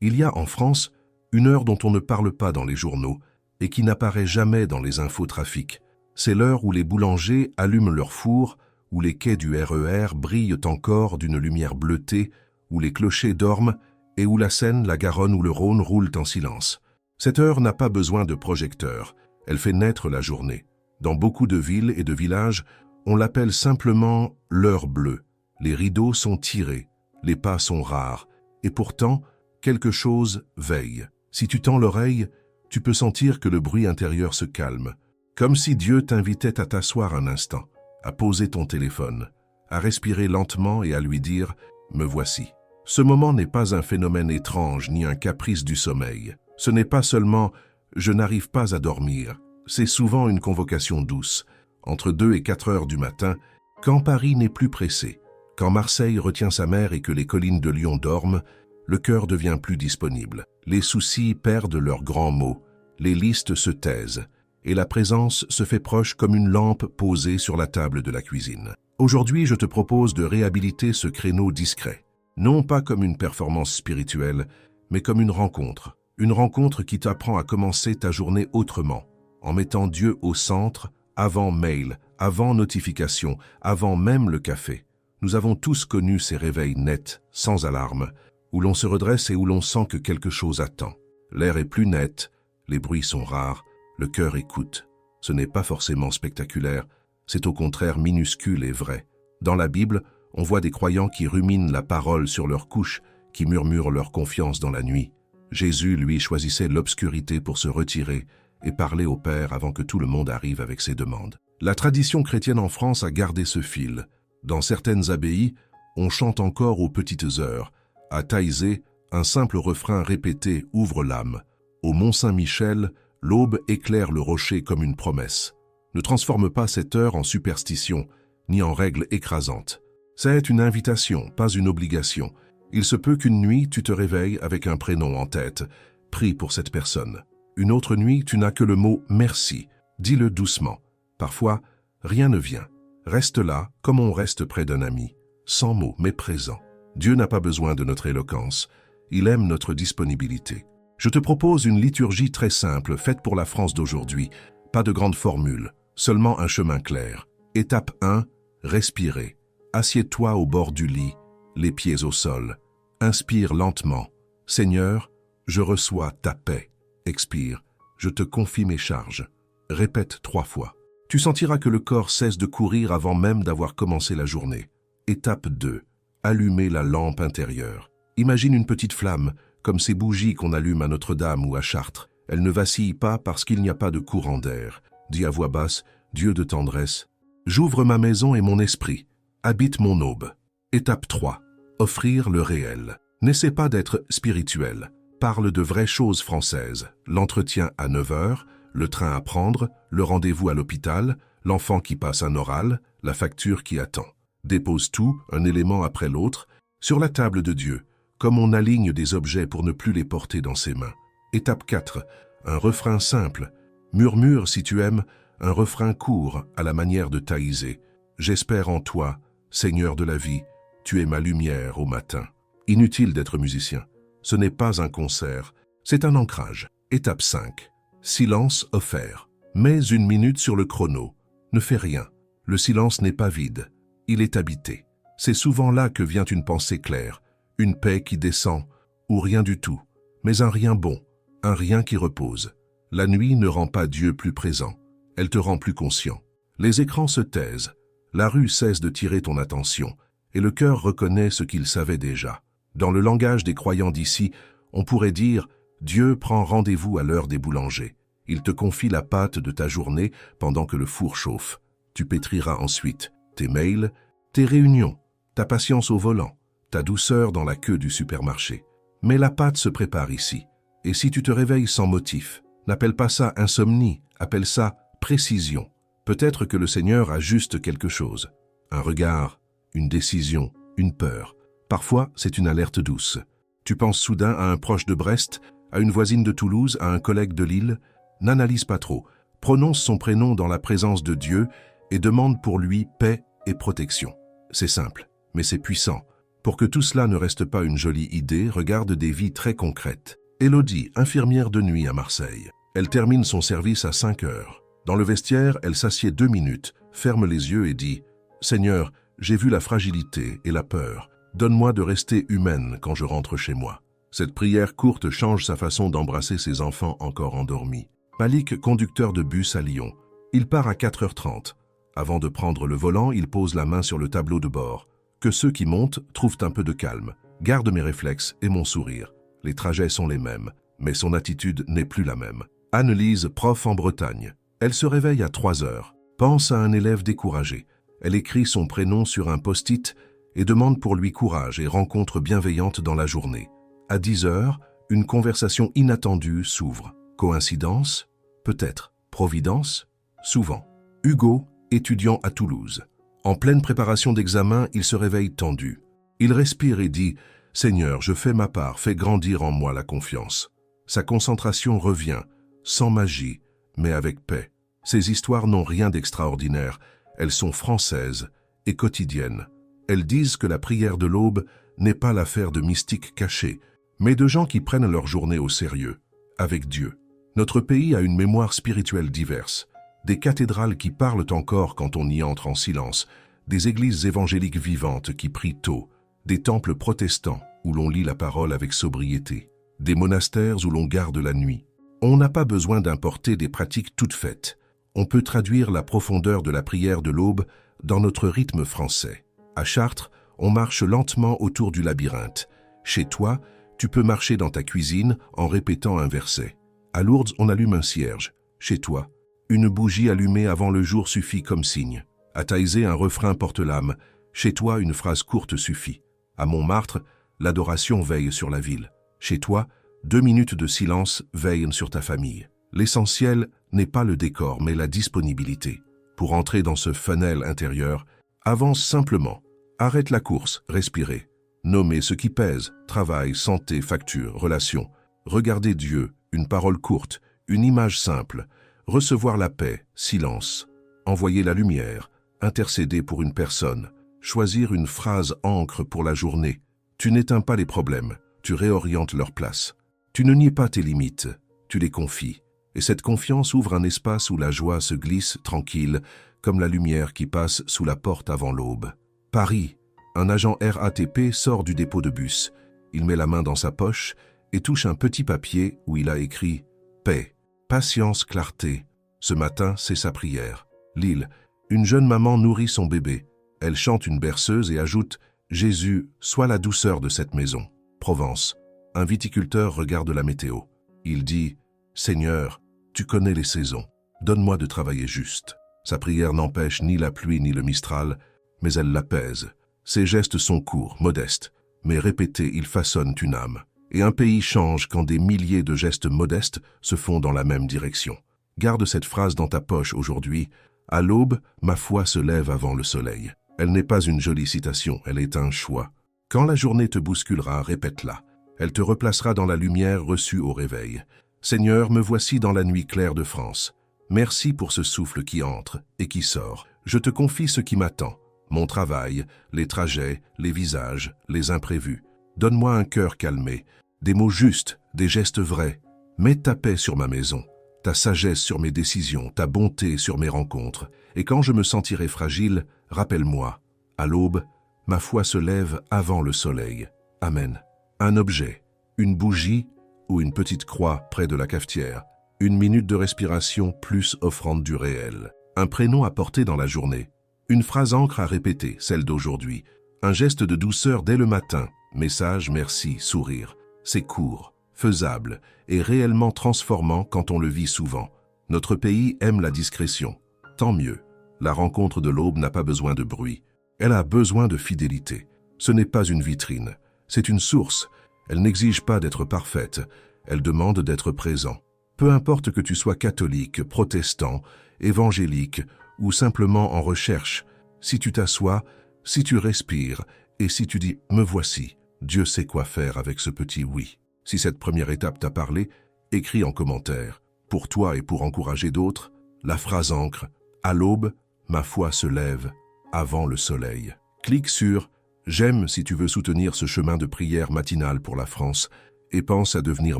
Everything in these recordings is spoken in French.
Il y a en France une heure dont on ne parle pas dans les journaux et qui n'apparaît jamais dans les infotrafics. C'est l'heure où les boulangers allument leur four, où les quais du RER brillent encore d'une lumière bleutée, où les clochers dorment et où la Seine, la Garonne ou le Rhône roulent en silence. Cette heure n'a pas besoin de projecteur, elle fait naître la journée. Dans beaucoup de villes et de villages, on l'appelle simplement l'heure bleue. Les rideaux sont tirés, les pas sont rares, et pourtant, quelque chose veille. Si tu tends l'oreille, tu peux sentir que le bruit intérieur se calme, comme si Dieu t'invitait à t'asseoir un instant, à poser ton téléphone, à respirer lentement et à lui dire « Me voici ». Ce moment n'est pas un phénomène étrange ni un caprice du sommeil. Ce n'est pas seulement « je n'arrive pas à dormir », c'est souvent une convocation douce, entre 2 et 4 heures du matin, quand Paris n'est plus pressé, quand Marseille retient sa mer et que les collines de Lyon dorment, le cœur devient plus disponible. Les soucis perdent leurs grands mots, les listes se taisent, et la présence se fait proche comme une lampe posée sur la table de la cuisine. Aujourd'hui, je te propose de réhabiliter ce créneau discret, non pas comme une performance spirituelle, mais comme une rencontre qui t'apprend à commencer ta journée autrement, en mettant Dieu au centre, avant mail, avant notification, avant même le café. Nous avons tous connu ces réveils nets, sans alarme, où l'on se redresse et où l'on sent que quelque chose attend. L'air est plus net, les bruits sont rares, le cœur écoute. Ce n'est pas forcément spectaculaire, c'est au contraire minuscule et vrai. Dans la Bible, on voit des croyants qui ruminent la parole sur leur couche, qui murmurent leur confiance dans la nuit. Jésus, lui, choisissait l'obscurité pour se retirer et parler au Père avant que tout le monde arrive avec ses demandes. La tradition chrétienne en France a gardé ce fil. Dans certaines abbayes, on chante encore aux petites heures. À Taizé, un simple refrain répété ouvre l'âme. Au Mont-Saint-Michel, l'aube éclaire le rocher comme une promesse. Ne transforme pas cette heure en superstition, ni en règle écrasante. C'est une invitation, pas une obligation. Il se peut qu'une nuit, tu te réveilles avec un prénom en tête. Prie pour cette personne. Une autre nuit, tu n'as que le mot « merci ». Dis-le doucement. Parfois, rien ne vient. Reste là, comme on reste près d'un ami. Sans mots, mais présent. Dieu n'a pas besoin de notre éloquence. Il aime notre disponibilité. Je te propose une liturgie très simple, faite pour la France d'aujourd'hui. Pas de grande formule, seulement un chemin clair. Étape 1, respirer. Assieds-toi au bord du lit, les pieds au sol. Inspire lentement. Seigneur, je reçois ta paix. Expire. Je te confie mes charges. Répète 3 fois. Tu sentiras que le corps cesse de courir avant même d'avoir commencé la journée. Étape 2. Allumer la lampe intérieure. Imagine une petite flamme, comme ces bougies qu'on allume à Notre-Dame ou à Chartres. Elle ne vacille pas parce qu'il n'y a pas de courant d'air. Dis à voix basse, Dieu de tendresse. J'ouvre ma maison et mon esprit. Habite mon aube. Étape 3. Offrir le réel. N'essaie pas d'être spirituel. Parle de vraies choses françaises. L'entretien à 9 heures, le train à prendre, le rendez-vous à l'hôpital, l'enfant qui passe un oral, la facture qui attend. Dépose tout, un élément après l'autre, sur la table de Dieu, comme on aligne des objets pour ne plus les porter dans ses mains. Étape 4. Un refrain simple. Murmure si tu aimes, un refrain court à la manière de Taizé. J'espère en toi, Seigneur de la vie, tu es ma lumière au matin. Inutile d'être musicien. Ce n'est pas un concert, c'est un ancrage. Étape 5. Silence offert. Mets 1 minute sur le chrono. Ne fais rien. Le silence n'est pas vide. Il est habité. C'est souvent là que vient une pensée claire, une paix qui descend, ou rien du tout, mais un rien bon, un rien qui repose. La nuit ne rend pas Dieu plus présent, elle te rend plus conscient. Les écrans se taisent, la rue cesse de tirer ton attention, et le cœur reconnaît ce qu'il savait déjà. Dans le langage des croyants d'ici, on pourrait dire « Dieu prend rendez-vous à l'heure des boulangers ». Il te confie la pâte de ta journée pendant que le four chauffe. Tu pétriras ensuite tes mails, tes réunions, ta patience au volant, ta douceur dans la queue du supermarché. Mais la pâte se prépare ici. Et si tu te réveilles sans motif, n'appelle pas ça insomnie, appelle ça précision. Peut-être que le Seigneur ajuste quelque chose. Un regard, une décision, une peur. Parfois, c'est une alerte douce. Tu penses soudain à un proche de Brest, à une voisine de Toulouse, à un collègue de Lille. N'analyse pas trop. Prononce son prénom dans la présence de Dieu et demande pour lui paix et protection. C'est simple, mais c'est puissant. Pour que tout cela ne reste pas une jolie idée, regarde des vies très concrètes. Élodie, infirmière de nuit à Marseille. Elle termine son service à 5 heures. Dans le vestiaire, elle s'assied 2 minutes, ferme les yeux et dit « Seigneur, j'ai vu la fragilité et la peur. Donne-moi de rester humaine quand je rentre chez moi. » Cette prière courte change sa façon d'embrasser ses enfants encore endormis. Malik, conducteur de bus à Lyon. Il part à 4h30. Avant de prendre le volant, il pose la main sur le tableau de bord. Que ceux qui montent trouvent un peu de calme. Garde mes réflexes et mon sourire. Les trajets sont les mêmes, mais son attitude n'est plus la même. Anne-Lise, prof en Bretagne. Elle se réveille à 3 heures. Pense à un élève découragé. Elle écrit son prénom sur un post-it et demande pour lui courage et rencontre bienveillante dans la journée. À 10 heures, une conversation inattendue s'ouvre. Coïncidence? Peut-être. Providence? Souvent. Hugo, étudiant à Toulouse. En pleine préparation d'examen, il se réveille tendu. Il respire et dit « Seigneur, je fais ma part, fais grandir en moi la confiance. » Sa concentration revient, sans magie, mais avec paix. Ces histoires n'ont rien d'extraordinaire. Elles sont françaises et quotidiennes. Elles disent que la prière de l'aube n'est pas l'affaire de mystiques cachés, mais de gens qui prennent leur journée au sérieux, avec Dieu. Notre pays a une mémoire spirituelle diverse. Des cathédrales qui parlent encore quand on y entre en silence, des églises évangéliques vivantes qui prient tôt, des temples protestants où l'on lit la parole avec sobriété, des monastères où l'on garde la nuit. On n'a pas besoin d'importer des pratiques toutes faites. On peut traduire la profondeur de la prière de l'aube dans notre rythme français. À Chartres, on marche lentement autour du labyrinthe. Chez toi, tu peux marcher dans ta cuisine en répétant un verset. À Lourdes, on allume un cierge. Chez toi, une bougie allumée avant le jour suffit comme signe. À Taizé, un refrain porte l'âme. Chez toi, une phrase courte suffit. À Montmartre, l'adoration veille sur la ville. Chez toi, 2 minutes de silence veillent sur ta famille. L'essentiel n'est pas le décor, mais la disponibilité. Pour entrer dans ce funnel intérieur, avance simplement. Arrête la course, respirez. Nommez ce qui pèse, travail, santé, facture, relation. Regardez Dieu, une parole courte, une image simple. Recevoir la paix, silence. Envoyer la lumière, intercéder pour une personne. Choisir une phrase ancre pour la journée. Tu n'éteins pas les problèmes, tu réorientes leur place. Tu ne nies pas tes limites, tu les confies. Et cette confiance ouvre un espace où la joie se glisse tranquille, comme la lumière qui passe sous la porte avant l'aube. Paris, un agent RATP sort du dépôt de bus. Il met la main dans sa poche et touche un petit papier où il a écrit « Paix, patience, clarté ». Ce matin, c'est sa prière. Lille, une jeune maman nourrit son bébé. Elle chante une berceuse et ajoute « Jésus, sois la douceur de cette maison ». Provence, un viticulteur regarde la météo. Il dit « Seigneur, tu connais les saisons, donne-moi de travailler juste ». Sa prière n'empêche ni la pluie ni le mistral, mais elle l'apaise. Ses gestes sont courts, modestes, mais répétés, ils façonnent une âme. Et un pays change quand des milliers de gestes modestes se font dans la même direction. Garde cette phrase dans ta poche aujourd'hui. À l'aube, ma foi se lève avant le soleil. Elle n'est pas une jolie citation, elle est un choix. Quand la journée te bousculera, répète-la. Elle te replacera dans la lumière reçue au réveil. Seigneur, me voici dans la nuit claire de France. Merci pour ce souffle qui entre et qui sort. Je te confie ce qui m'attend. Mon travail, les trajets, les visages, les imprévus. Donne-moi un cœur calmé, des mots justes, des gestes vrais. Mets ta paix sur ma maison, ta sagesse sur mes décisions, ta bonté sur mes rencontres. Et quand je me sentirai fragile, rappelle-moi, à l'aube, ma foi se lève avant le soleil. Amen. Un objet, une bougie ou une petite croix près de la cafetière. Une minute de respiration plus offrande du réel. Un prénom à porter dans la journée. Une phrase ancre à répéter, celle d'aujourd'hui. Un geste de douceur dès le matin. Message, merci, sourire. C'est court, faisable et réellement transformant quand on le vit souvent. Notre pays aime la discrétion. Tant mieux. La rencontre de l'aube n'a pas besoin de bruit. Elle a besoin de fidélité. Ce n'est pas une vitrine. C'est une source. Elle n'exige pas d'être parfaite. Elle demande d'être présent. Peu importe que tu sois catholique, protestant, évangélique ou simplement en recherche, si tu t'assois, si tu respires et si tu dis « me voici », Dieu sait quoi faire avec ce petit oui. Si cette première étape t'a parlé, écris en commentaire. Pour toi et pour encourager d'autres, la phrase ancre « À l'aube, ma foi se lève avant le soleil ». Clique sur « J'aime si tu veux soutenir ce chemin de prière matinale pour la France et pense à devenir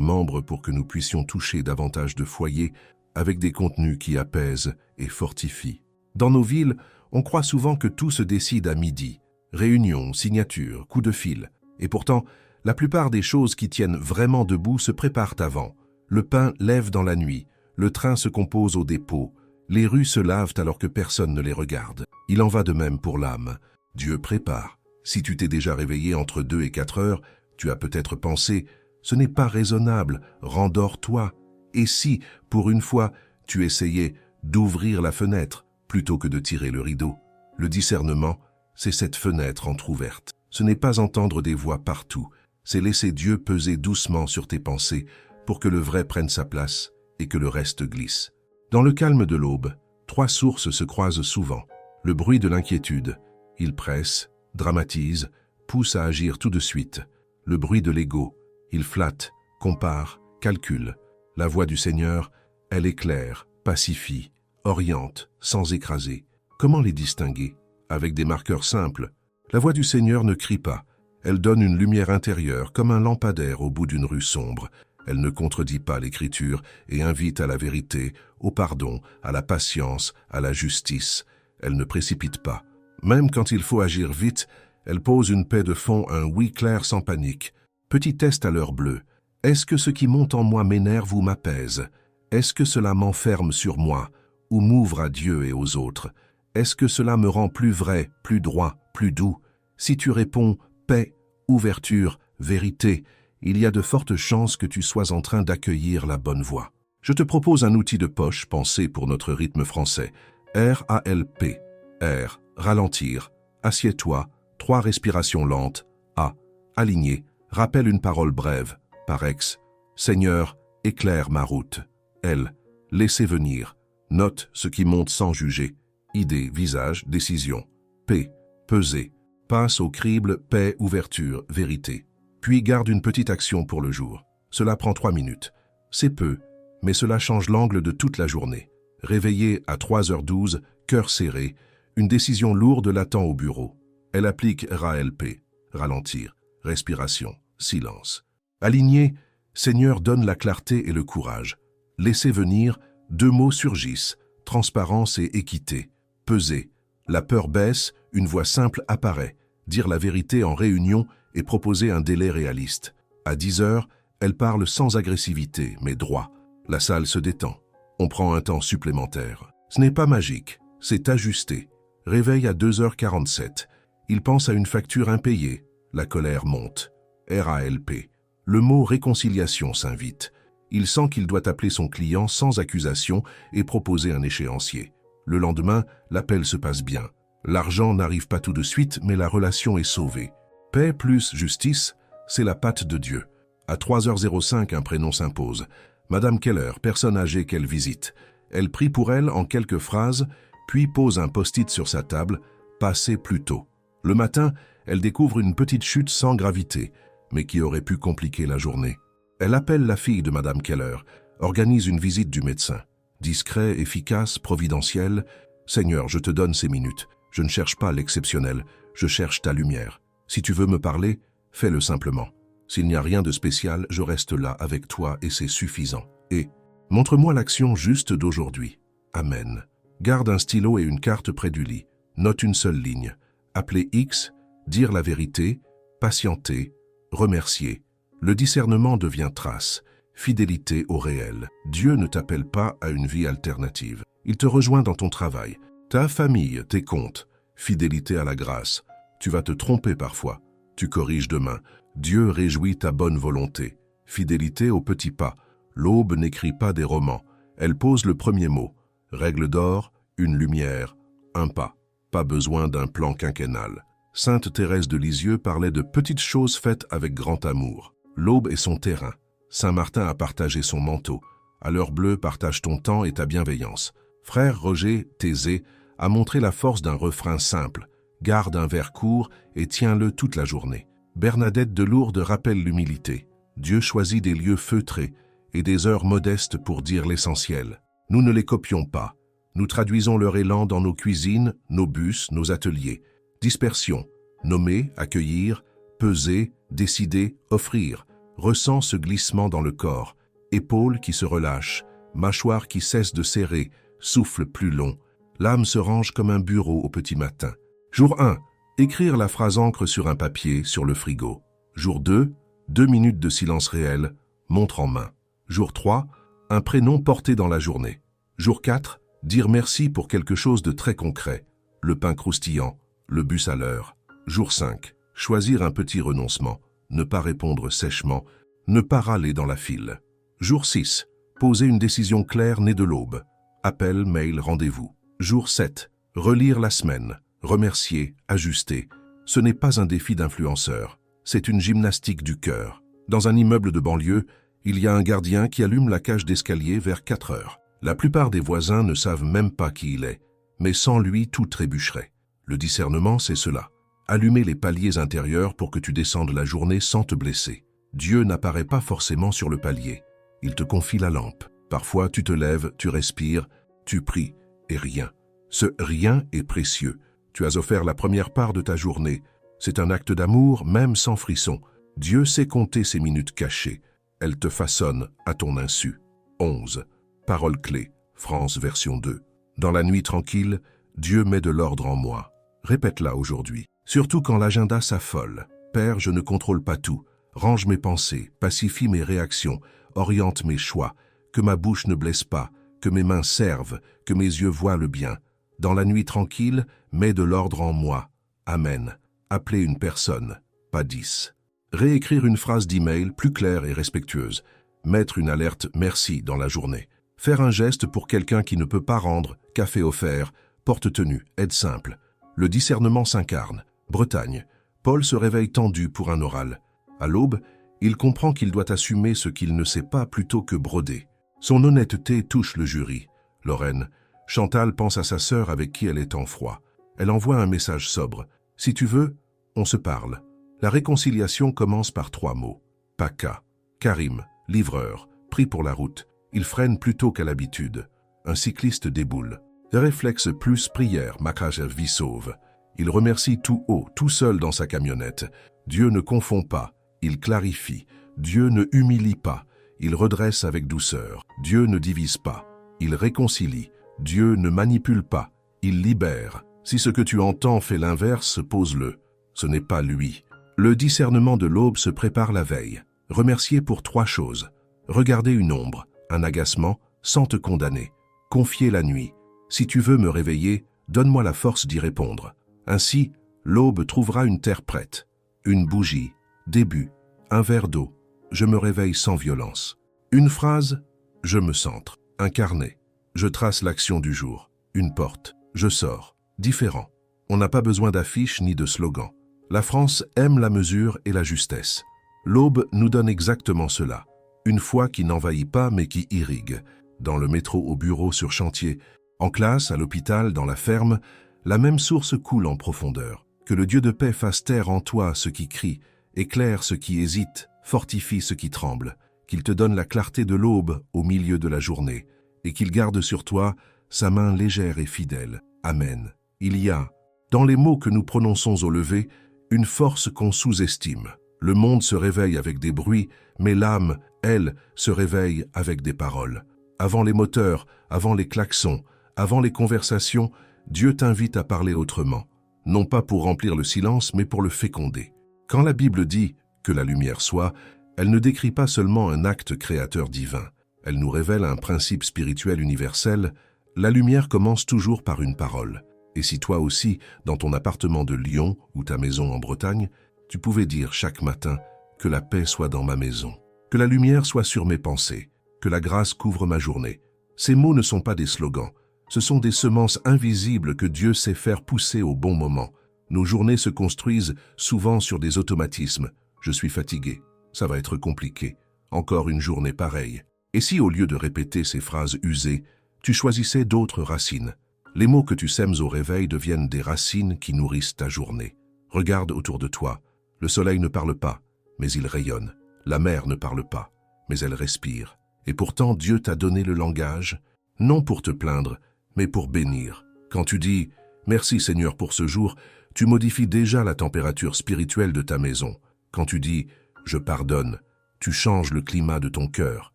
membre pour que nous puissions toucher davantage de foyers avec des contenus qui apaisent et fortifient. Dans nos villes, on croit souvent que tout se décide à midi. Réunions, signatures, coups de fil. Et pourtant, la plupart des choses qui tiennent vraiment debout se préparent avant. Le pain lève dans la nuit, le train se compose au dépôt, les rues se lavent alors que personne ne les regarde. Il en va de même pour l'âme. Dieu prépare. Si tu t'es déjà réveillé entre 2 et 4 heures, tu as peut-être pensé « ce n'est pas raisonnable, rendors-toi ». Et si, pour une fois, tu essayais d'ouvrir la fenêtre plutôt que de tirer le rideau? Le discernement, c'est cette fenêtre entr'ouverte. Ce n'est pas entendre des voix partout, c'est laisser Dieu peser doucement sur tes pensées pour que le vrai prenne sa place et que le reste glisse. Dans le calme de l'aube, 3 sources se croisent souvent. Le bruit de l'inquiétude, il presse, dramatise, pousse à agir tout de suite. Le bruit de l'ego, il flatte, compare, calcule. La voix du Seigneur, elle éclaire, pacifie, oriente, sans écraser. Comment les distinguer? Avec des marqueurs simples. La voix du Seigneur ne crie pas. Elle donne une lumière intérieure, comme un lampadaire au bout d'une rue sombre. Elle ne contredit pas l'Écriture et invite à la vérité, au pardon, à la patience, à la justice. Elle ne précipite pas. Même quand il faut agir vite, elle pose une paix de fond, un oui clair sans panique. Petit test à l'heure bleue. Est-ce que ce qui monte en moi m'énerve ou m'apaise? Est-ce que cela m'enferme sur moi ou m'ouvre à Dieu et aux autres? Est-ce que cela me rend plus vrai, plus droit, plus doux? Si tu réponds paix, ouverture, vérité, il y a de fortes chances que tu sois en train d'accueillir la bonne voie. Je te propose un outil de poche pensé pour notre rythme français. RALP. R. Ralentir. Assieds-toi. 3 respirations lentes. A. Aligner. Rappelle une parole brève. Par ex. Seigneur, éclaire ma route. L. Laissez venir. Note ce qui monte sans juger. Idée, visage, décision. P. Peser. Passe au crible, paix, ouverture, vérité. Puis garde une petite action pour le jour. Cela prend 3 minutes. C'est peu, mais cela change l'angle de toute la journée. Réveillé à 3h12, cœur serré, une décision lourde l'attend au bureau. Elle applique RALP, ralentir, respiration, silence. Aligné, Seigneur donne la clarté et le courage. Laissez venir, 2 mots surgissent, transparence et équité. Peser, la peur baisse, une voix simple apparaît. Dire la vérité en réunion et proposer un délai réaliste. À 10h, elle parle sans agressivité, mais droit. La salle se détend. On prend un temps supplémentaire. Ce n'est pas magique, c'est ajusté. Réveil à 2h47. Il pense à une facture impayée. La colère monte. RALP. Le mot réconciliation s'invite. Il sent qu'il doit appeler son client sans accusation et proposer un échéancier. Le lendemain, l'appel se passe bien. L'argent n'arrive pas tout de suite, mais la relation est sauvée. Paix plus justice, c'est la patte de Dieu. À 3h05, un prénom s'impose. Madame Keller, personne âgée qu'elle visite. Elle prie pour elle en quelques phrases, puis pose un post-it sur sa table, passez plus tôt. Le matin, elle découvre une petite chute sans gravité, mais qui aurait pu compliquer la journée. Elle appelle la fille de Madame Keller, organise une visite du médecin. Discret, efficace, providentiel. Seigneur, je te donne ces minutes. Je ne cherche pas l'exceptionnel, je cherche ta lumière. Si tu veux me parler, fais-le simplement. S'il n'y a rien de spécial, je reste là avec toi et c'est suffisant. Et montre-moi l'action juste d'aujourd'hui. Amen. Garde un stylo et une carte près du lit. Note une seule ligne. Appeler X, dire la vérité, patienter, remercier. Le discernement devient trace, fidélité au réel. Dieu ne t'appelle pas à une vie alternative. Il te rejoint dans ton travail, ta famille, tes comptes, fidélité à la grâce. Tu vas te tromper parfois, tu corriges demain. Dieu réjouit ta bonne volonté. Fidélité aux petits pas. L'aube n'écrit pas des romans, elle pose le premier mot. Règle d'or, une lumière, un pas. Pas besoin d'un plan quinquennal. Sainte Thérèse de Lisieux parlait de petites choses faites avec grand amour. L'aube est son terrain. Saint Martin a partagé son manteau. À l'heure bleue, partage ton temps et ta bienveillance. Frère Roger Thésée a montré la force d'un refrain simple. Garde un vers court et tiens-le toute la journée. Bernadette de Lourdes rappelle l'humilité. Dieu choisit des lieux feutrés et des heures modestes pour dire l'essentiel. Nous ne les copions pas. Nous traduisons leur élan dans nos cuisines, nos bus, nos ateliers. Dispersion. Nommer, accueillir, peser, décider, offrir. Ressens ce glissement dans le corps. Épaules qui se relâchent, mâchoire qui cesse de serrer, souffle plus long. L'âme se range comme un bureau au petit matin. Jour 1. Écrire la phrase encre sur un papier, sur le frigo. Jour 2. 2 minutes de silence réel, montre en main. Jour 3. Un prénom porté dans la journée. Jour 4. Dire merci pour quelque chose de très concret. Le pain croustillant, le bus à l'heure. Jour 5. Choisir un petit renoncement. Ne pas répondre sèchement. Ne pas râler dans la file. Jour 6. Poser une décision claire née de l'aube. Appel, mail, rendez-vous. Jour 7. Relire la semaine. Remercier, ajuster. Ce n'est pas un défi d'influenceur. C'est une gymnastique du cœur. Dans un immeuble de banlieue, il y a un gardien qui allume la cage d'escalier vers 4 heures. La plupart des voisins ne savent même pas qui il est. Mais sans lui, tout trébucherait. Le discernement, c'est cela. Allumer les paliers intérieurs pour que tu descendes la journée sans te blesser. Dieu n'apparaît pas forcément sur le palier. Il te confie la lampe. Parfois, tu te lèves, tu respires, tu pries, et rien. Ce rien est précieux. Tu as offert la première part de ta journée. C'est un acte d'amour, même sans frisson. Dieu sait compter ces minutes cachées. Elles te façonnent à ton insu. 11. Parole clé. France version 2. Dans la nuit tranquille, Dieu met de l'ordre en moi. Répète-la aujourd'hui. Surtout quand l'agenda s'affole. Père, je ne contrôle pas tout. Range mes pensées, pacifie mes réactions, oriente mes choix. Que ma bouche ne blesse pas, que mes mains servent, que mes yeux voient le bien. Dans la nuit tranquille, mets de l'ordre en moi. Amen. Appeler une personne, pas 10. Réécrire une phrase d'email plus claire et respectueuse. Mettre une alerte « merci » dans la journée. Faire un geste pour quelqu'un qui ne peut pas rendre, café offert, porte-tenue, aide simple. Le discernement s'incarne. Bretagne. Paul se réveille tendu pour un oral. À l'aube, il comprend qu'il doit assumer ce qu'il ne sait pas plutôt que broder. Son honnêteté touche le jury. Lorraine. Chantal pense à sa sœur avec qui elle est en froid. Elle envoie un message sobre. « Si tu veux, on se parle ». La réconciliation commence par 3 mots. Paca. Karim, livreur, pris pour la route. Il freine plus tôt qu'à l'habitude. Un cycliste déboule. Réflexe plus prière, macrage vie sauve. Il remercie tout haut, tout seul dans sa camionnette. Dieu ne confond pas, il clarifie. Dieu ne humilie pas, il redresse avec douceur. Dieu ne divise pas, il réconcilie. Dieu ne manipule pas, il libère. Si ce que tu entends fait l'inverse, pose-le. Ce n'est pas lui. Le discernement de l'aube se prépare la veille. Remercier pour 3 choses. Regarder une ombre, un agacement, sans te condamner. Confier la nuit. Si tu veux me réveiller, donne-moi la force d'y répondre. Ainsi, l'aube trouvera une terre prête. Une bougie, début, un verre d'eau. Je me réveille sans violence. Une phrase, je me centre. Un carnet, je trace l'action du jour. Une porte, je sors. Différent. On n'a pas besoin d'affiches ni de slogans. La France aime la mesure et la justesse. L'aube nous donne exactement cela. Une foi qui n'envahit pas mais qui irrigue. Dans le métro, au bureau, sur chantier, en classe, à l'hôpital, dans la ferme, la même source coule en profondeur. Que le Dieu de paix fasse taire en toi ce qui crie, éclaire ce qui hésite, fortifie ce qui tremble, qu'il te donne la clarté de l'aube au milieu de la journée, et qu'il garde sur toi sa main légère et fidèle. Amen. Il y a, dans les mots que nous prononçons au lever, une force qu'on sous-estime. Le monde se réveille avec des bruits, mais l'âme, elle, se réveille avec des paroles. Avant les moteurs, avant les klaxons, avant les conversations, Dieu t'invite à parler autrement. Non pas pour remplir le silence, mais pour le féconder. Quand la Bible dit « que la lumière soit », elle ne décrit pas seulement un acte créateur divin. Elle nous révèle un principe spirituel universel. La lumière commence toujours par une parole. Et si toi aussi, dans ton appartement de Lyon ou ta maison en Bretagne, tu pouvais dire chaque matin « que la paix soit dans ma maison », que la lumière soit sur mes pensées, que la grâce couvre ma journée. Ces mots ne sont pas des slogans. Ce sont des semences invisibles que Dieu sait faire pousser au bon moment. Nos journées se construisent souvent sur des automatismes. Je suis fatigué, ça va être compliqué. Encore une journée pareille. Et si au lieu de répéter ces phrases usées, tu choisissais d'autres racines? Les mots que tu sèmes au réveil deviennent des racines qui nourrissent ta journée. Regarde autour de toi. Le soleil ne parle pas, mais il rayonne. La mer ne parle pas, mais elle respire. Et pourtant Dieu t'a donné le langage, non pour te plaindre, mais pour bénir. Quand tu dis « Merci Seigneur pour ce jour », tu modifies déjà la température spirituelle de ta maison. Quand tu dis « je pardonne », tu changes le climat de ton cœur.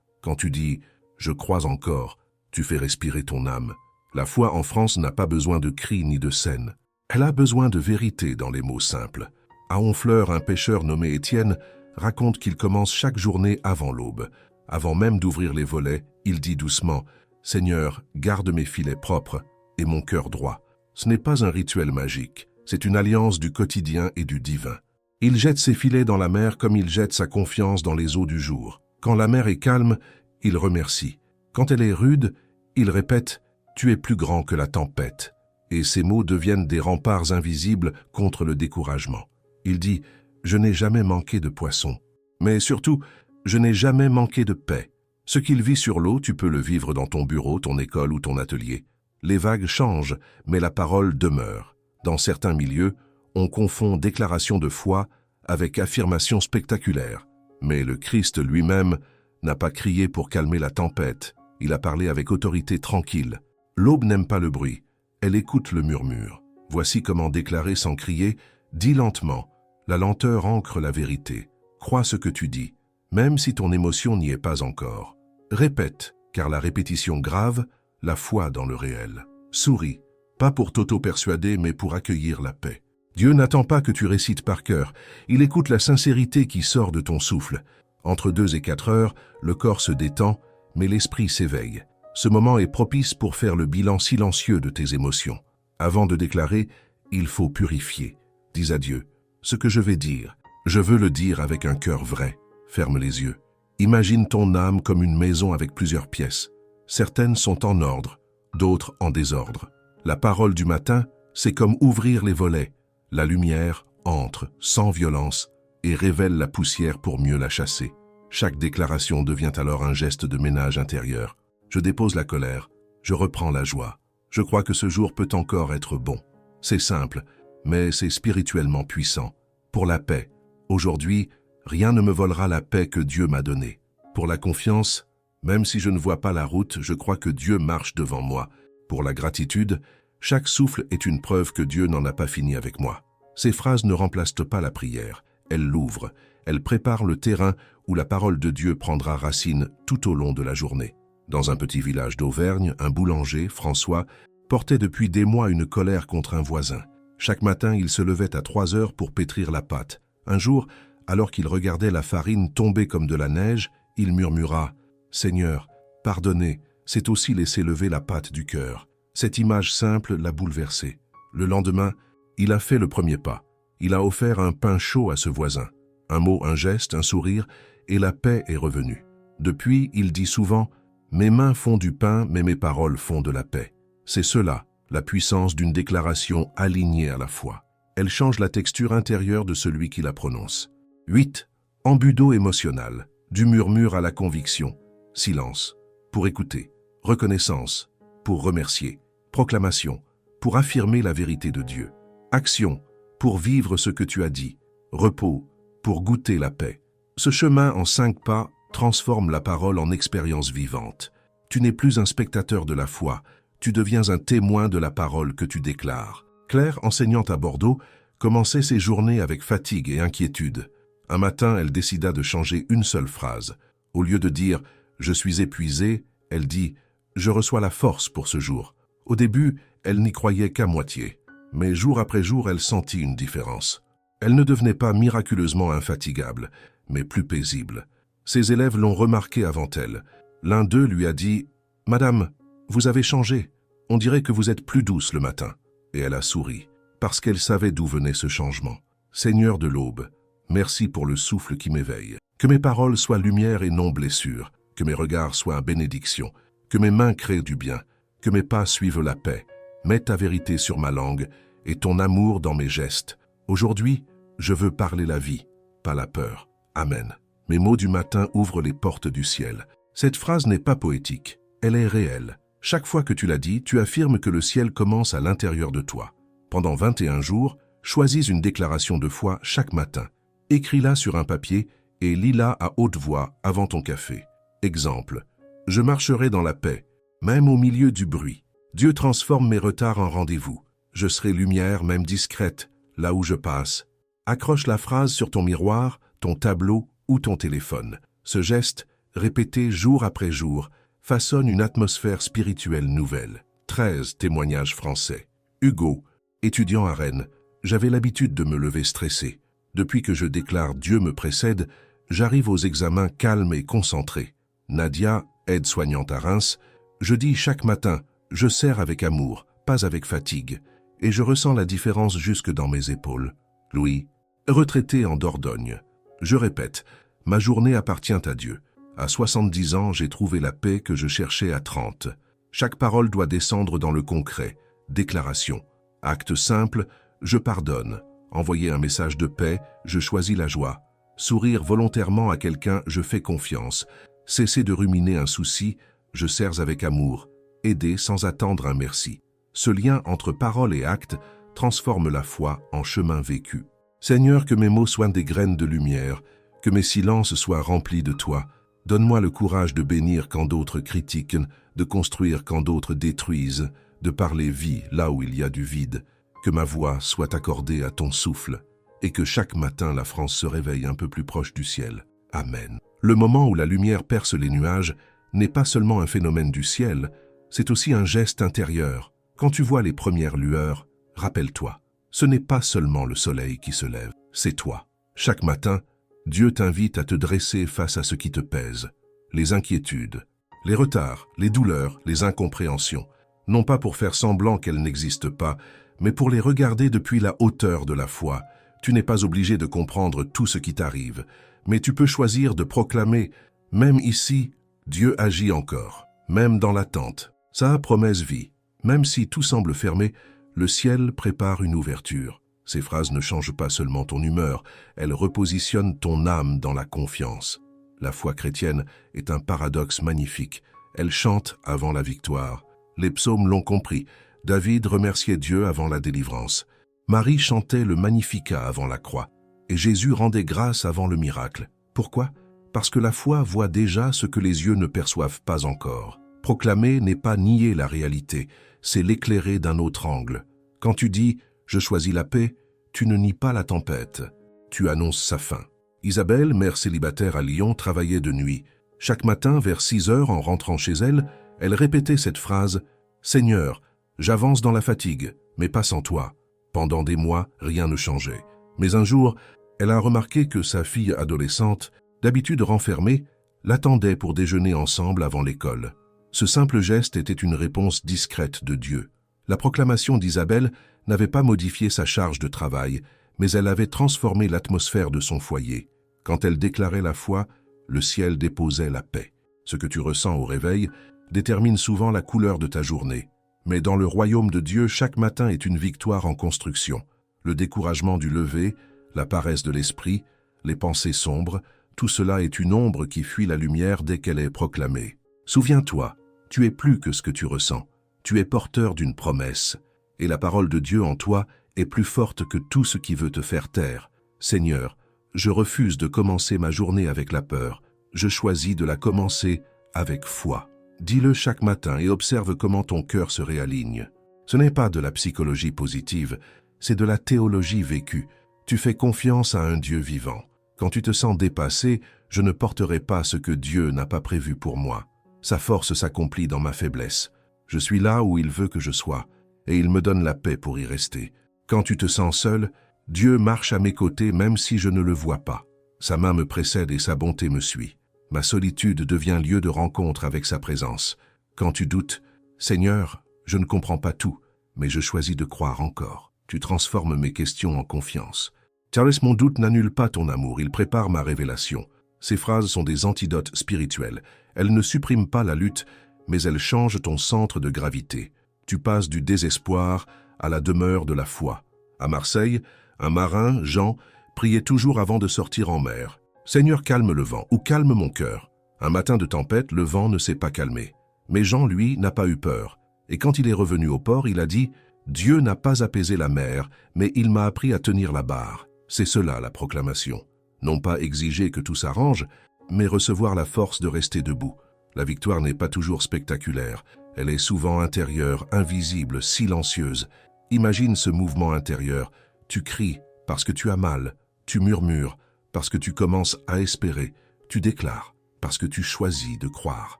Quand tu dis « je crois encore », tu fais respirer ton âme. La foi en France n'a pas besoin de cris ni de scènes. Elle a besoin de vérité dans les mots simples. À Honfleur, un pêcheur nommé Étienne raconte qu'il commence chaque journée avant l'aube. Avant même d'ouvrir les volets, il dit doucement « Seigneur, garde mes filets propres et mon cœur droit ». Ce n'est pas un rituel magique, c'est une alliance du quotidien et du divin. Il jette ses filets dans la mer comme il jette sa confiance dans les eaux du jour. Quand la mer est calme, il remercie. Quand elle est rude, il répète « Tu es plus grand que la tempête ». Et ces mots deviennent des remparts invisibles contre le découragement. Il dit « Je n'ai jamais manqué de poissons ». Mais surtout, je n'ai jamais manqué de paix. Ce qu'il vit sur l'eau, tu peux le vivre dans ton bureau, ton école ou ton atelier. Les vagues changent, mais la parole demeure. Dans certains milieux, on confond déclaration de foi avec affirmation spectaculaire. Mais le Christ lui-même n'a pas crié pour calmer la tempête. Il a parlé avec autorité tranquille. L'aube n'aime pas le bruit. Elle écoute le murmure. Voici comment déclarer sans crier. Dis lentement. La lenteur ancre la vérité. Crois ce que tu dis, même si ton émotion n'y est pas encore. Répète, car la répétition grave, la foi dans le réel. Souris, pas pour t'auto-persuader, mais pour accueillir la paix. Dieu n'attend pas que tu récites par cœur. Il écoute la sincérité qui sort de ton souffle. Entre 2 et 4 heures, le corps se détend, mais l'esprit s'éveille. Ce moment est propice pour faire le bilan silencieux de tes émotions. Avant de déclarer, il faut purifier. Dis à Dieu, ce que je vais dire, je veux le dire avec un cœur vrai. Ferme les yeux. Imagine ton âme comme une maison avec plusieurs pièces. Certaines sont en ordre, d'autres en désordre. La parole du matin, c'est comme ouvrir les volets. La lumière entre sans violence et révèle la poussière pour mieux la chasser. Chaque déclaration devient alors un geste de ménage intérieur. Je dépose la colère, je reprends la joie. Je crois que ce jour peut encore être bon. C'est simple, mais c'est spirituellement puissant. Pour la paix, aujourd'hui, rien ne me volera la paix que Dieu m'a donnée. Pour la confiance, même si je ne vois pas la route, je crois que Dieu marche devant moi. Pour la gratitude, chaque souffle est une preuve que Dieu n'en a pas fini avec moi. Ces phrases ne remplacent pas la prière, elles l'ouvrent, elles préparent le terrain où la parole de Dieu prendra racine tout au long de la journée. Dans un petit village d'Auvergne, un boulanger, François, portait depuis des mois une colère contre un voisin. Chaque matin, il se levait à 3 heures pour pétrir la pâte. Un jour, alors qu'il regardait la farine tomber comme de la neige, il murmura « Seigneur, pardonnez, c'est aussi laisser lever la pâte du cœur. » Cette image simple l'a bouleversé. Le lendemain, il a fait le premier pas. Il a offert un pain chaud à ce voisin. Un mot, un geste, un sourire, et la paix est revenue. Depuis, il dit souvent « Mes mains font du pain, mais mes paroles font de la paix. » C'est cela, la puissance d'une déclaration alignée à la foi. Elle change la texture intérieure de celui qui la prononce. 8. Embudo émotionnel. Du murmure à la conviction. Silence. Pour écouter. Reconnaissance. Pour remercier. Proclamation. Pour affirmer la vérité de Dieu. Action. Pour vivre ce que tu as dit. Repos. Pour goûter la paix. Ce chemin en 5 pas transforme la parole en expérience vivante. Tu n'es plus un spectateur de la foi, tu deviens un témoin de la parole que tu déclares. Claire, enseignante à Bordeaux, commençait ses journées avec fatigue et inquiétude. Un matin, elle décida de changer une seule phrase. Au lieu de dire « je suis épuisée », elle dit « je reçois la force pour ce jour ». Au début, elle n'y croyait qu'à moitié, mais jour après jour, elle sentit une différence. Elle ne devenait pas miraculeusement infatigable, mais plus paisible. Ses élèves l'ont remarqué avant elle. L'un d'eux lui a dit « Madame, vous avez changé. On dirait que vous êtes plus douce le matin. » Et elle a souri, parce qu'elle savait d'où venait ce changement. « Seigneur de l'aube, merci pour le souffle qui m'éveille. Que mes paroles soient lumière et non blessure, que mes regards soient bénédiction, que mes mains créent du bien, que mes pas suivent la paix. Mets ta vérité sur ma langue et ton amour dans mes gestes. Aujourd'hui, je veux parler la vie, pas la peur. Amen. » Mes mots du matin ouvrent les portes du ciel. Cette phrase n'est pas poétique, elle est réelle. Chaque fois que tu la dis, tu affirmes que le ciel commence à l'intérieur de toi. Pendant 21 jours, choisis une déclaration de foi chaque matin. Écris-la sur un papier et lis-la à haute voix avant ton café. Exemple, je marcherai dans la paix, même au milieu du bruit. Dieu transforme mes retards en rendez-vous. Je serai lumière, même discrète, là où je passe. Accroche la phrase sur ton miroir, ton tableau ou ton téléphone. Ce geste, répété jour après jour, façonne une atmosphère spirituelle nouvelle. 13 témoignages français. Hugo, étudiant à Rennes, j'avais l'habitude de me lever stressé. Depuis que je déclare Dieu me précède, j'arrive aux examens calme et concentré. Nadia, aide-soignante à Reims, je dis chaque matin, je sers avec amour, pas avec fatigue, et je ressens la différence jusque dans mes épaules. Louis, retraité en Dordogne, je répète, ma journée appartient à Dieu. À 70 ans, j'ai trouvé la paix que je cherchais à 30. Chaque parole doit descendre dans le concret. Déclaration. Acte simple, je pardonne. Envoyer un message de paix, je choisis la joie. Sourire volontairement à quelqu'un, je fais confiance. Cesser de ruminer un souci, je sers avec amour. Aider sans attendre un merci. Ce lien entre parole et acte transforme la foi en chemin vécu. Seigneur, que mes mots soient des graines de lumière, que mes silences soient remplis de toi. Donne-moi le courage de bénir quand d'autres critiquent, de construire quand d'autres détruisent, de parler vie là où il y a du vide. Que ma voix soit accordée à ton souffle et que chaque matin la France se réveille un peu plus proche du ciel. Amen. Le moment où la lumière perce les nuages n'est pas seulement un phénomène du ciel, c'est aussi un geste intérieur. Quand tu vois les premières lueurs, rappelle-toi, ce n'est pas seulement le soleil qui se lève, c'est toi. Chaque matin, Dieu t'invite à te dresser face à ce qui te pèse, les inquiétudes, les retards, les douleurs, les incompréhensions, non pas pour faire semblant qu'elles n'existent pas, mais pour les regarder depuis la hauteur de la foi. Tu n'es pas obligé de comprendre tout ce qui t'arrive, mais tu peux choisir de proclamer « Même ici, Dieu agit encore, même dans l'attente. Sa promesse vit. Même si tout semble fermé, le ciel prépare une ouverture. » Ces phrases ne changent pas seulement ton humeur, elles repositionnent ton âme dans la confiance. La foi chrétienne est un paradoxe magnifique. Elle chante avant la victoire. Les psaumes l'ont compris. David remerciait Dieu avant la délivrance. Marie chantait le Magnificat avant la croix. Et Jésus rendait grâce avant le miracle. Pourquoi? Parce que la foi voit déjà ce que les yeux ne perçoivent pas encore. Proclamer n'est pas nier la réalité, c'est l'éclairer d'un autre angle. Quand tu dis « Je choisis la paix », tu ne nies pas la tempête, tu annonces sa fin. Isabelle, mère célibataire à Lyon, travaillait de nuit. Chaque matin, vers 6 heures, en rentrant chez elle, elle répétait cette phrase « Seigneur, j'avance dans la fatigue, mais pas sans toi. » Pendant des mois, rien ne changeait. Mais un jour, elle a remarqué que sa fille adolescente, d'habitude renfermée, l'attendait pour déjeuner ensemble avant l'école. Ce simple geste était une réponse discrète de Dieu. La proclamation d'Isabelle n'avait pas modifié sa charge de travail, mais elle avait transformé l'atmosphère de son foyer. Quand elle déclarait la foi, le ciel déposait la paix. Ce que tu ressens au réveil détermine souvent la couleur de ta journée. Mais dans le royaume de Dieu, chaque matin est une victoire en construction. Le découragement du lever, la paresse de l'esprit, les pensées sombres, tout cela est une ombre qui fuit la lumière dès qu'elle est proclamée. Souviens-toi, tu es plus que ce que tu ressens. Tu es porteur d'une promesse. Et la parole de Dieu en toi est plus forte que tout ce qui veut te faire taire. Seigneur, je refuse de commencer ma journée avec la peur. Je choisis de la commencer avec foi. Dis-le chaque matin et observe comment ton cœur se réaligne. Ce n'est pas de la psychologie positive, c'est de la théologie vécue. Tu fais confiance à un Dieu vivant. Quand tu te sens dépassé, je ne porterai pas ce que Dieu n'a pas prévu pour moi. Sa force s'accomplit dans ma faiblesse. Je suis là où il veut que je sois, et il me donne la paix pour y rester. Quand tu te sens seul, Dieu marche à mes côtés même si je ne le vois pas. Sa main me précède et sa bonté me suit. Ma solitude devient lieu de rencontre avec sa présence. Quand tu doutes, Seigneur, je ne comprends pas tout, mais je choisis de croire encore. Tu transformes mes questions en confiance. Charles, mon doute n'annule pas ton amour, il prépare ma révélation. Ces phrases sont des antidotes spirituels. Elles ne suppriment pas la lutte, mais elles changent ton centre de gravité. Tu passes du désespoir à la demeure de la foi. À Marseille, un marin, Jean, priait toujours avant de sortir en mer. « Seigneur, calme le vent » ou « calme mon cœur ». Un matin de tempête, le vent ne s'est pas calmé. Mais Jean, lui, n'a pas eu peur. Et quand il est revenu au port, il a dit « Dieu n'a pas apaisé la mer, mais il m'a appris à tenir la barre ». C'est cela la proclamation. Non pas exiger que tout s'arrange, mais recevoir la force de rester debout. La victoire n'est pas toujours spectaculaire. Elle est souvent intérieure, invisible, silencieuse. Imagine ce mouvement intérieur. Tu cries parce que tu as mal, tu murmures parce que tu commences à espérer, tu déclares parce que tu choisis de croire.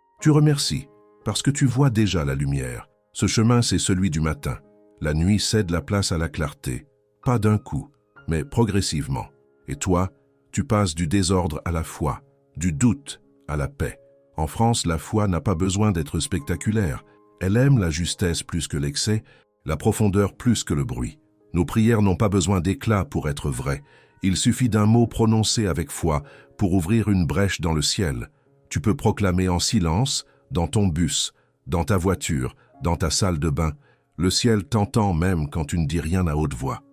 Tu remercies parce que tu vois déjà la lumière. Ce chemin, c'est celui du matin. La nuit cède la place à la clarté, pas d'un coup, mais progressivement. Et toi, tu passes du désordre à la foi, du doute à la paix. En France, la foi n'a pas besoin d'être spectaculaire. Elle aime la justesse plus que l'excès, la profondeur plus que le bruit. Nos prières n'ont pas besoin d'éclat pour être vraies. Il suffit d'un mot prononcé avec foi pour ouvrir une brèche dans le ciel. Tu peux proclamer en silence, dans ton bus, dans ta voiture, dans ta salle de bain. Le ciel t'entend même quand tu ne dis rien à haute voix.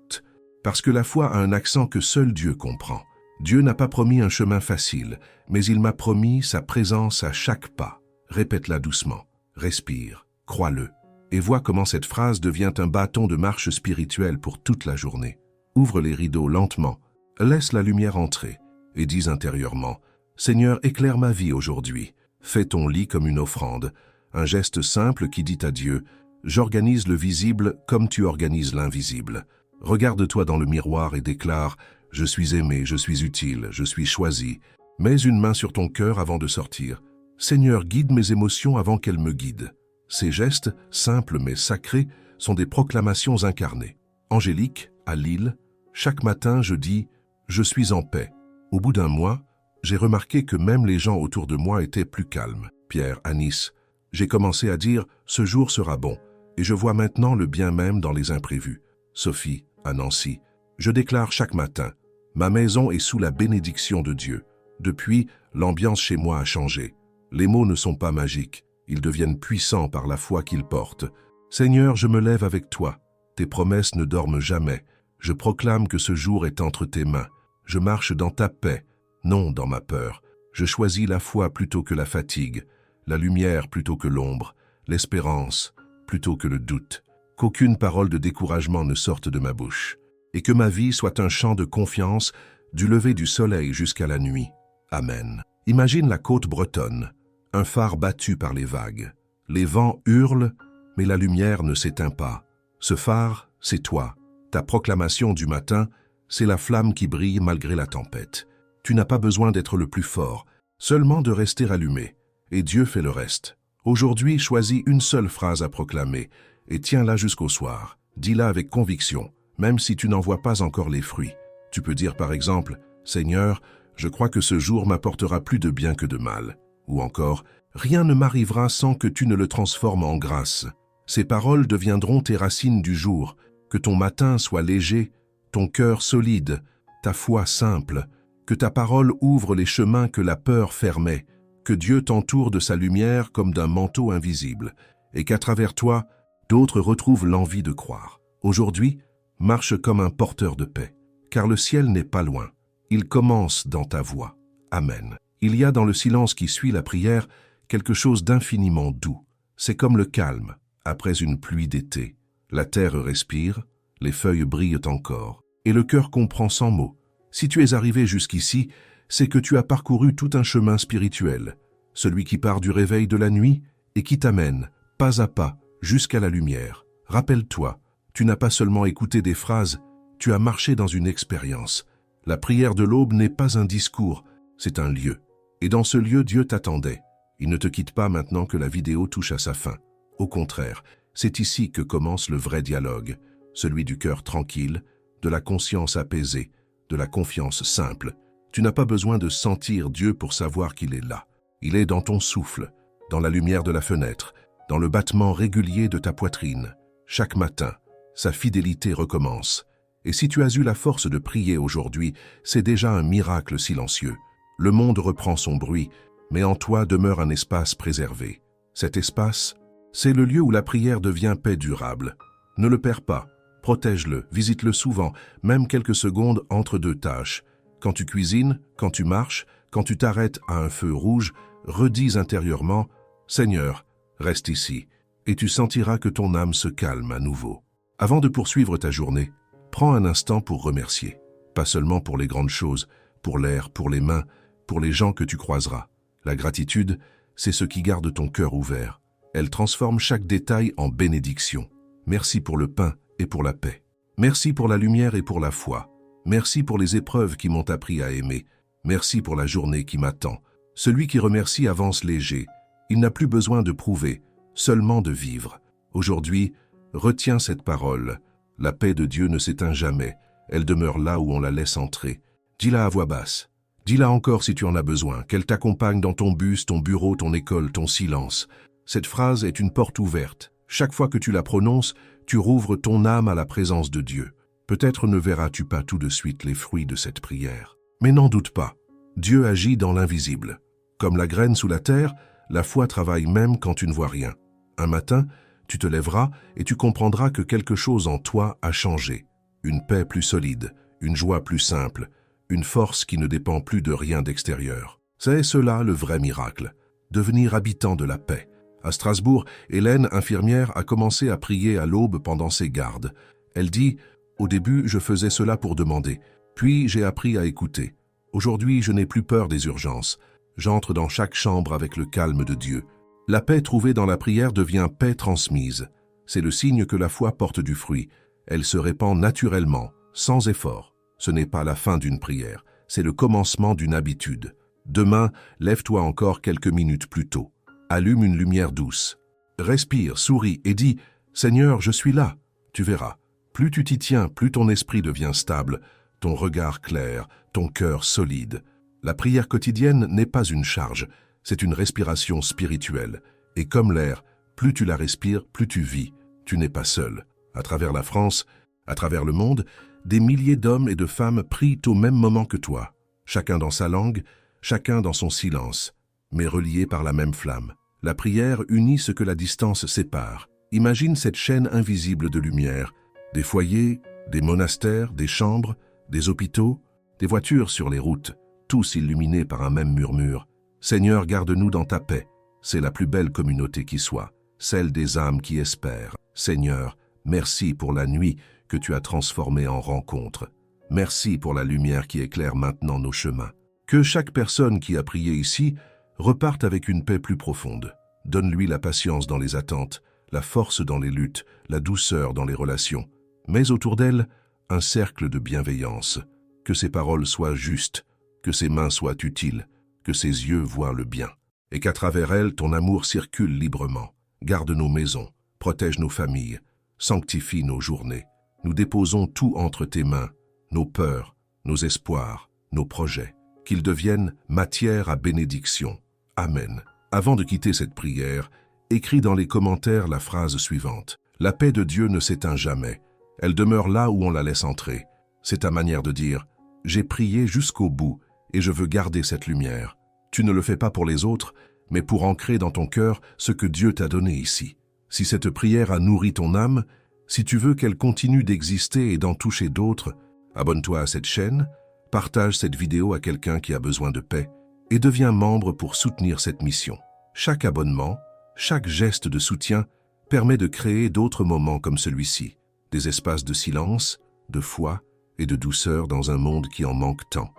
Parce que la foi a un accent que seul Dieu comprend. Dieu n'a pas promis un chemin facile, mais il m'a promis sa présence à chaque pas. Répète-la doucement, respire, crois-le, et vois comment cette phrase devient un bâton de marche spirituelle pour toute la journée. Ouvre les rideaux lentement, laisse la lumière entrer, et dis intérieurement, « Seigneur, éclaire ma vie aujourd'hui. Fais ton lit comme une offrande, un geste simple qui dit à Dieu, « J'organise le visible comme tu organises l'invisible. » Regarde-toi dans le miroir et déclare « Je suis aimé, je suis utile, je suis choisi. » Mets une main sur ton cœur avant de sortir. « Seigneur, guide mes émotions avant qu'elles me guident. » Ces gestes, simples mais sacrés, sont des proclamations incarnées. Angélique, à Lille, chaque matin je dis « Je suis en paix ». Au bout d'un mois, j'ai remarqué que même les gens autour de moi étaient plus calmes. Pierre, à Nice, j'ai commencé à dire « Ce jour sera bon » et je vois maintenant le bien même dans les imprévus. Sophie, à Nancy, je déclare chaque matin « Ma maison est sous la bénédiction de Dieu ». Depuis, l'ambiance chez moi a changé. Les mots ne sont pas magiques, ils deviennent puissants par la foi qu'ils portent. Seigneur, je me lève avec toi. Tes promesses ne dorment jamais. Je proclame que ce jour est entre tes mains. Je marche dans ta paix, non dans ma peur. Je choisis la foi plutôt que la fatigue, la lumière plutôt que l'ombre, l'espérance plutôt que le doute. Qu'aucune parole de découragement ne sorte de ma bouche, et que ma vie soit un chant de confiance du lever du soleil jusqu'à la nuit. Amen. Imagine la côte bretonne, un phare battu par les vagues. Les vents hurlent, mais la lumière ne s'éteint pas. Ce phare, c'est toi. Ta proclamation du matin, c'est la flamme qui brille malgré la tempête. Tu n'as pas besoin d'être le plus fort, seulement de rester allumé, et Dieu fait le reste. Aujourd'hui, choisis une seule phrase à proclamer, et tiens-la jusqu'au soir. Dis-la avec conviction, même si tu n'en vois pas encore les fruits. Tu peux dire par exemple, « Seigneur, je crois que ce jour m'apportera plus de bien que de mal. » Ou encore, « Rien ne m'arrivera sans que tu ne le transformes en grâce. » Ces paroles deviendront tes racines du jour. Que ton matin soit léger, ton cœur solide, ta foi simple. Que ta parole ouvre les chemins que la peur fermait. Que Dieu t'entoure de sa lumière comme d'un manteau invisible. Et qu'à travers toi, d'autres retrouvent l'envie de croire. Aujourd'hui, marche comme un porteur de paix, car le ciel n'est pas loin. Il commence dans ta voix. Amen. Il y a dans le silence qui suit la prière quelque chose d'infiniment doux. C'est comme le calme après une pluie d'été. La terre respire, les feuilles brillent encore, et le cœur comprend sans mots. Si tu es arrivé jusqu'ici, c'est que tu as parcouru tout un chemin spirituel, celui qui part du réveil de la nuit et qui t'amène, pas à pas, jusqu'à la lumière. Rappelle-toi, tu n'as pas seulement écouté des phrases, tu as marché dans une expérience. La prière de l'aube n'est pas un discours, c'est un lieu. Et dans ce lieu, Dieu t'attendait. Il ne te quitte pas maintenant que la vidéo touche à sa fin. Au contraire, c'est ici que commence le vrai dialogue, celui du cœur tranquille, de la conscience apaisée, de la confiance simple. Tu n'as pas besoin de sentir Dieu pour savoir qu'il est là. Il est dans ton souffle, dans la lumière de la fenêtre, dans le battement régulier de ta poitrine. Chaque matin, sa fidélité recommence. Et si tu as eu la force de prier aujourd'hui, c'est déjà un miracle silencieux. Le monde reprend son bruit, mais en toi demeure un espace préservé. Cet espace, c'est le lieu où la prière devient paix durable. Ne le perds pas, protège-le, visite-le souvent, même quelques secondes entre deux tâches. Quand tu cuisines, quand tu marches, quand tu t'arrêtes à un feu rouge, redis intérieurement « Seigneur, reste ici » et tu sentiras que ton âme se calme à nouveau. Avant de poursuivre ta journée, prends un instant pour remercier. Pas seulement pour les grandes choses, pour l'air, pour les mains, pour les gens que tu croiseras. La gratitude, c'est ce qui garde ton cœur ouvert. Elle transforme chaque détail en bénédiction. Merci pour le pain et pour la paix. Merci pour la lumière et pour la foi. Merci pour les épreuves qui m'ont appris à aimer. Merci pour la journée qui m'attend. Celui qui remercie avance léger. Il n'a plus besoin de prouver, seulement de vivre. Aujourd'hui, retiens cette parole. La paix de Dieu ne s'éteint jamais. Elle demeure là où on la laisse entrer. Dis-la à voix basse. Dis-la encore si tu en as besoin, qu'elle t'accompagne dans ton bus, ton bureau, ton école, ton silence. Cette phrase est une porte ouverte. Chaque fois que tu la prononces, tu rouvres ton âme à la présence de Dieu. Peut-être ne verras-tu pas tout de suite les fruits de cette prière. Mais n'en doute pas, Dieu agit dans l'invisible. Comme la graine sous la terre, la foi travaille même quand tu ne vois rien. Un matin, tu te lèveras et tu comprendras que quelque chose en toi a changé. Une paix plus solide, une joie plus simple, une force qui ne dépend plus de rien d'extérieur. C'est cela le vrai miracle, devenir habitant de la paix. À Strasbourg, Hélène, infirmière, a commencé à prier à l'aube pendant ses gardes. Elle dit « Au début, je faisais cela pour demander. Puis j'ai appris à écouter. Aujourd'hui, je n'ai plus peur des urgences. J'entre dans chaque chambre avec le calme de Dieu. La paix trouvée dans la prière devient paix transmise. C'est le signe que la foi porte du fruit. Elle se répand naturellement, sans effort. Ce n'est pas la fin d'une prière, c'est le commencement d'une habitude. Demain, lève-toi encore quelques minutes plus tôt. Allume une lumière douce. Respire, souris et dis « Seigneur, je suis là ». Tu verras. Plus tu t'y tiens, plus ton esprit devient stable, ton regard clair, ton cœur solide. La prière quotidienne n'est pas une charge, c'est une respiration spirituelle. Et comme l'air, plus tu la respires, plus tu vis. Tu n'es pas seul. À travers la France, à travers le monde, des milliers d'hommes et de femmes prient au même moment que toi. Chacun dans sa langue, chacun dans son silence, mais reliés par la même flamme. La prière unit ce que la distance sépare. Imagine cette chaîne invisible de lumière. Des foyers, des monastères, des chambres, des hôpitaux, des voitures sur les routes, tous illuminés par un même murmure. Seigneur, garde-nous dans ta paix. C'est la plus belle communauté qui soit, celle des âmes qui espèrent. Seigneur, merci pour la nuit que tu as transformée en rencontre. Merci pour la lumière qui éclaire maintenant nos chemins. Que chaque personne qui a prié ici reparte avec une paix plus profonde. Donne-lui la patience dans les attentes, la force dans les luttes, la douceur dans les relations. Mets autour d'elle un cercle de bienveillance. Que ses paroles soient justes, que ses mains soient utiles, que ses yeux voient le bien. Et qu'à travers elle, ton amour circule librement. Garde nos maisons, protège nos familles, sanctifie nos journées. Nous déposons tout entre tes mains, nos peurs, nos espoirs, nos projets. Qu'ils deviennent matière à bénédiction. Amen. Avant de quitter cette prière, écris dans les commentaires la phrase suivante. La paix de Dieu ne s'éteint jamais. Elle demeure là où on la laisse entrer. C'est ta manière de dire « J'ai prié jusqu'au bout et je veux garder cette lumière ». Tu ne le fais pas pour les autres, mais pour ancrer dans ton cœur ce que Dieu t'a donné ici. Si cette prière a nourri ton âme, si tu veux qu'elle continue d'exister et d'en toucher d'autres, abonne-toi à cette chaîne, partage cette vidéo à quelqu'un qui a besoin de paix et deviens membre pour soutenir cette mission. Chaque abonnement, chaque geste de soutien permet de créer d'autres moments comme celui-ci, des espaces de silence, de foi et de douceur dans un monde qui en manque tant.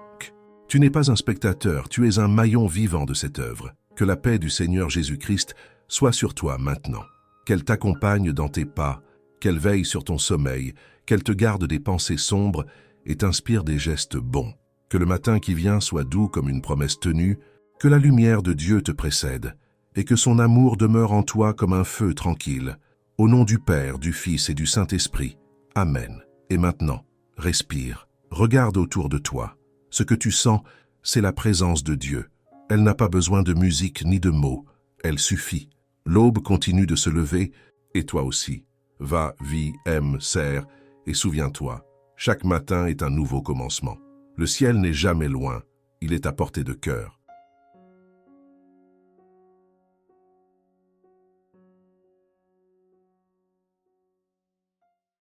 Tu n'es pas un spectateur, tu es un maillon vivant de cette œuvre. Que la paix du Seigneur Jésus-Christ soit sur toi maintenant. Qu'elle t'accompagne dans tes pas, qu'elle veille sur ton sommeil, qu'elle te garde des pensées sombres et t'inspire des gestes bons. Que le matin qui vient soit doux comme une promesse tenue, que la lumière de Dieu te précède, et que son amour demeure en toi comme un feu tranquille. Au nom du Père, du Fils et du Saint-Esprit. Amen. Et maintenant, respire, regarde autour de toi. Ce que tu sens, c'est la présence de Dieu. Elle n'a pas besoin de musique ni de mots, elle suffit. L'aube continue de se lever, et toi aussi. Va, vis, aime, sers, et souviens-toi, chaque matin est un nouveau commencement. Le ciel n'est jamais loin, il est à portée de cœur.